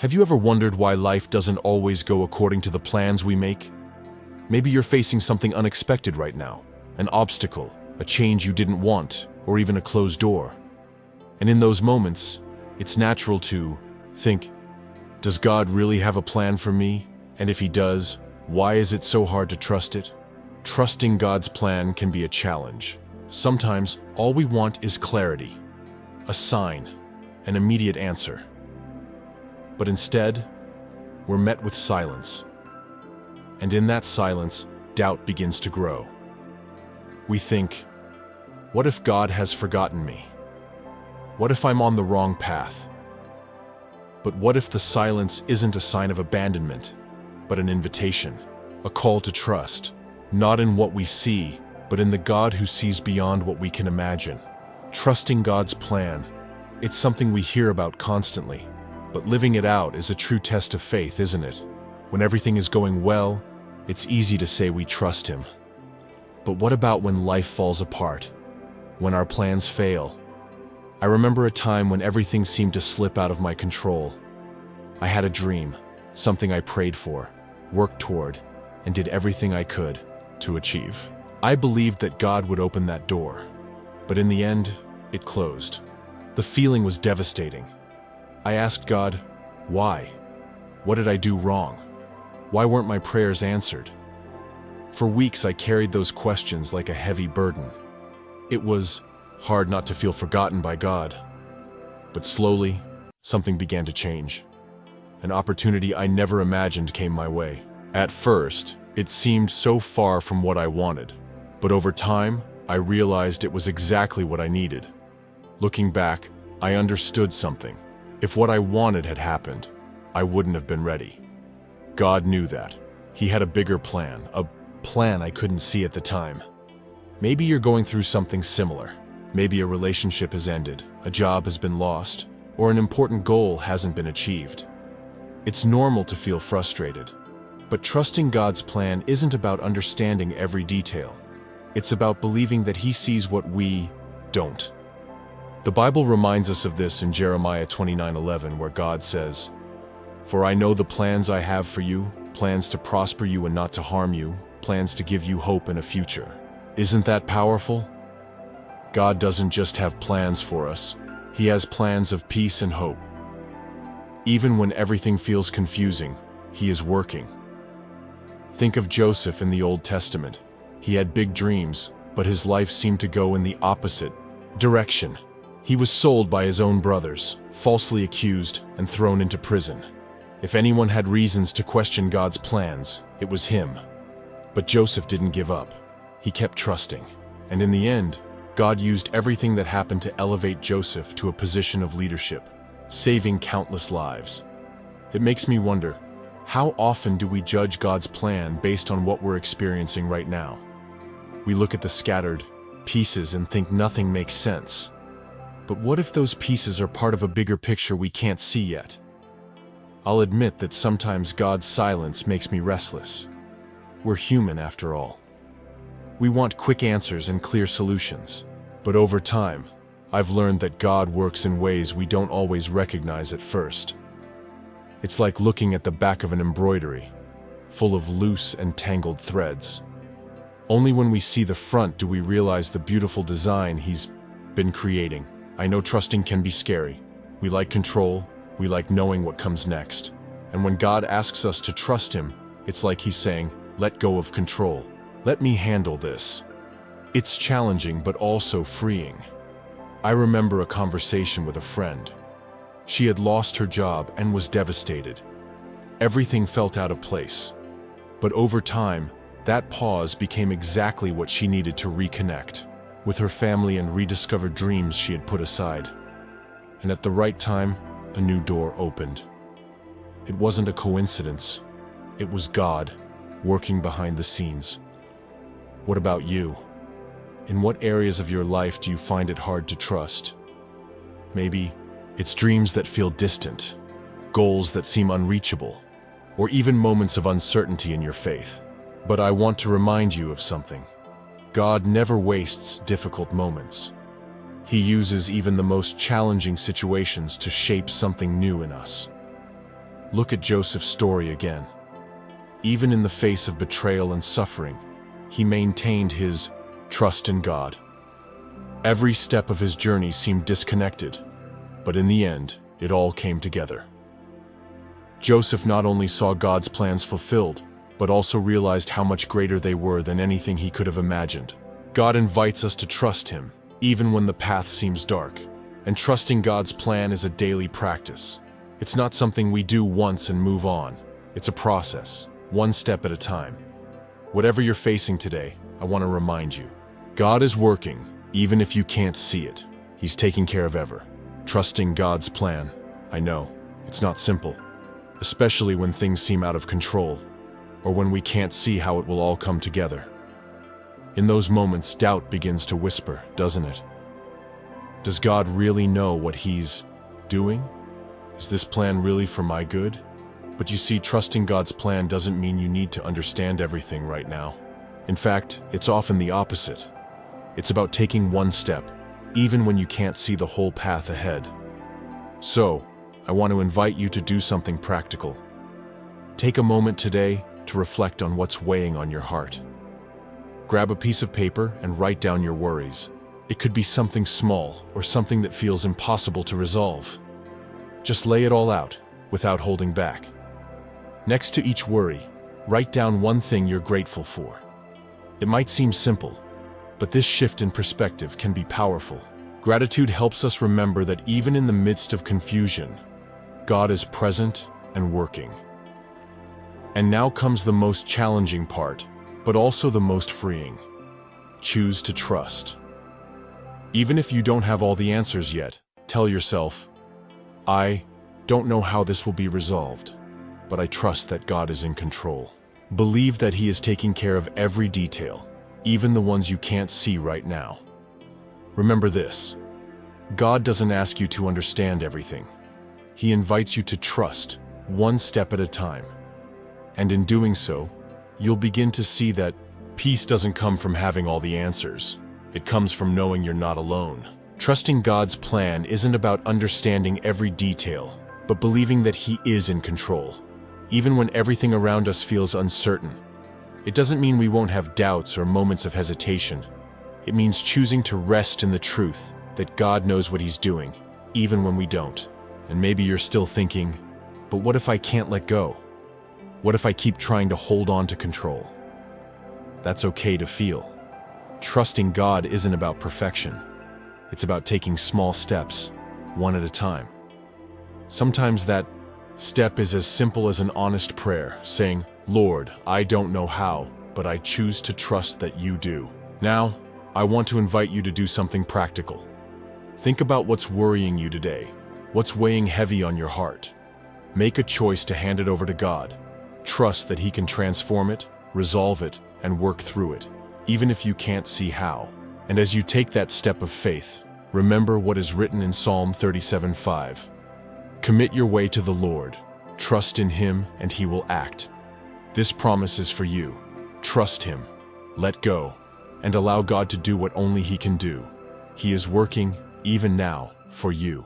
Have you ever wondered why life doesn't always go according to the plans we make? Maybe you're facing something unexpected right now, an obstacle, a change you didn't want, or even a closed door. And in those moments, it's natural to think, does God really have a plan for me? And if He does, why is it so hard to trust it? Trusting God's plan can be a challenge. Sometimes all we want is clarity, a sign, an immediate answer. But instead, we're met with silence. And in that silence, doubt begins to grow. We think, what if God has forgotten me? What if I'm on the wrong path? But what if the silence isn't a sign of abandonment, but an invitation, a call to trust, not in what we see, but in the God who sees beyond what we can imagine? Trusting God's plan, it's something we hear about constantly, but living it out is a true test of faith, isn't it? When everything is going well, it's easy to say we trust Him. But what about when life falls apart? When our plans fail? I remember a time when everything seemed to slip out of my control. I had a dream, something I prayed for, worked toward, and did everything I could to achieve. I believed that God would open that door, but in the end, it closed. The feeling was devastating. I asked God, why? What did I do wrong? Why weren't my prayers answered? For weeks I carried those questions like a heavy burden. It was hard not to feel forgotten by God. But slowly, something began to change. An opportunity I never imagined came my way. At first, it seemed so far from what I wanted. But over time, I realized it was exactly what I needed. Looking back, I understood something. If what I wanted had happened, I wouldn't have been ready. God knew that. He had a bigger plan, a plan I couldn't see at the time. Maybe you're going through something similar. Maybe a relationship has ended, a job has been lost, or an important goal hasn't been achieved. It's normal to feel frustrated, but trusting God's plan isn't about understanding every detail. It's about believing that He sees what we don't. The Bible reminds us of this in Jeremiah 29:11, where God says, "For I know the plans I have for you, plans to prosper you and not to harm you, plans to give you hope and a future." Isn't that powerful? God doesn't just have plans for us, He has plans of peace and hope. Even when everything feels confusing, He is working. Think of Joseph in the Old Testament. He had big dreams, but his life seemed to go in the opposite direction. He was sold by his own brothers, falsely accused, and thrown into prison. If anyone had reasons to question God's plans, it was him. But Joseph didn't give up. He kept trusting. And in the end, God used everything that happened to elevate Joseph to a position of leadership, saving countless lives. It makes me wonder, how often do we judge God's plan based on what we're experiencing right now? We look at the scattered pieces and think nothing makes sense. But what if those pieces are part of a bigger picture we can't see yet? I'll admit that sometimes God's silence makes me restless. We're human after all. We want quick answers and clear solutions. But over time, I've learned that God works in ways we don't always recognize at first. It's like looking at the back of an embroidery, full of loose and tangled threads. Only when we see the front do we realize the beautiful design He's been creating. I know trusting can be scary. We like control, we like knowing what comes next. And when God asks us to trust Him, it's like He's saying, let go of control. Let me handle this. It's challenging but also freeing. I remember a conversation with a friend. She had lost her job and was devastated. Everything felt out of place. But over time, that pause became exactly what she needed to reconnect with her family and rediscover dreams she had put aside. And at the right time, a new door opened. It wasn't a coincidence. It was God working behind the scenes. What about you? In what areas of your life do you find it hard to trust? Maybe it's dreams that feel distant, goals that seem unreachable, or even moments of uncertainty in your faith. But I want to remind you of something. God never wastes difficult moments. He uses even the most challenging situations to shape something new in us. Look at Joseph's story again. Even in the face of betrayal and suffering, he maintained his trust in God. Every step of his journey seemed disconnected, but in the end, it all came together. Joseph not only saw God's plans fulfilled, but also realized how much greater they were than anything he could have imagined. God invites us to trust him, even when the path seems dark. And trusting God's plan is a daily practice. It's not something we do once and move on. It's a process, one step at a time. Whatever you're facing today, I want to remind you, God is working, even if you can't see it. He's taking care of ever. Trusting God's plan, I know, it's not simple, especially when things seem out of control, or when we can't see how it will all come together. In those moments, doubt begins to whisper, doesn't it? Does God really know what he's doing? Is this plan really for my good? But you see, trusting God's plan doesn't mean you need to understand everything right now. In fact, it's often the opposite. It's about taking one step, even when you can't see the whole path ahead. So, I want to invite you to do something practical. Take a moment today to reflect on what's weighing on your heart. Grab a piece of paper and write down your worries. It could be something small or something that feels impossible to resolve. Just lay it all out, without holding back. Next to each worry, write down one thing you're grateful for. It might seem simple, but this shift in perspective can be powerful. Gratitude helps us remember that even in the midst of confusion, God is present and working. And now comes the most challenging part, but also the most freeing. Choose to trust. Even if you don't have all the answers yet, tell yourself, I don't know how this will be resolved, but I trust that God is in control. Believe that he is taking care of every detail, even the ones you can't see right now. Remember this, God doesn't ask you to understand everything. He invites you to trust, one step at a time. And in doing so, you'll begin to see that peace doesn't come from having all the answers. It comes from knowing you're not alone. Trusting God's plan isn't about understanding every detail, but believing that he is in control, even when everything around us feels uncertain. It doesn't mean we won't have doubts or moments of hesitation. It means choosing to rest in the truth that God knows what he's doing, even when we don't. And maybe you're still thinking, but what if I can't let go? What if I keep trying to hold on to control? That's okay to feel. Trusting God isn't about perfection. It's about taking small steps, one at a time. Sometimes that step is as simple as an honest prayer, saying, Lord, I don't know how, but I choose to trust that you do. Now, I want to invite you to do something practical. Think about what's worrying you today, what's weighing heavy on your heart. Make a choice to hand it over to God. Trust that he can transform it, resolve it, and work through it, even if you can't see how. And as you take that step of faith, remember what is written in Psalm 37:5. Commit your way to the Lord, trust in him, and he will act. This promise is for you. Trust him, let go, and allow God to do what only he can do. He is working, even now, for you.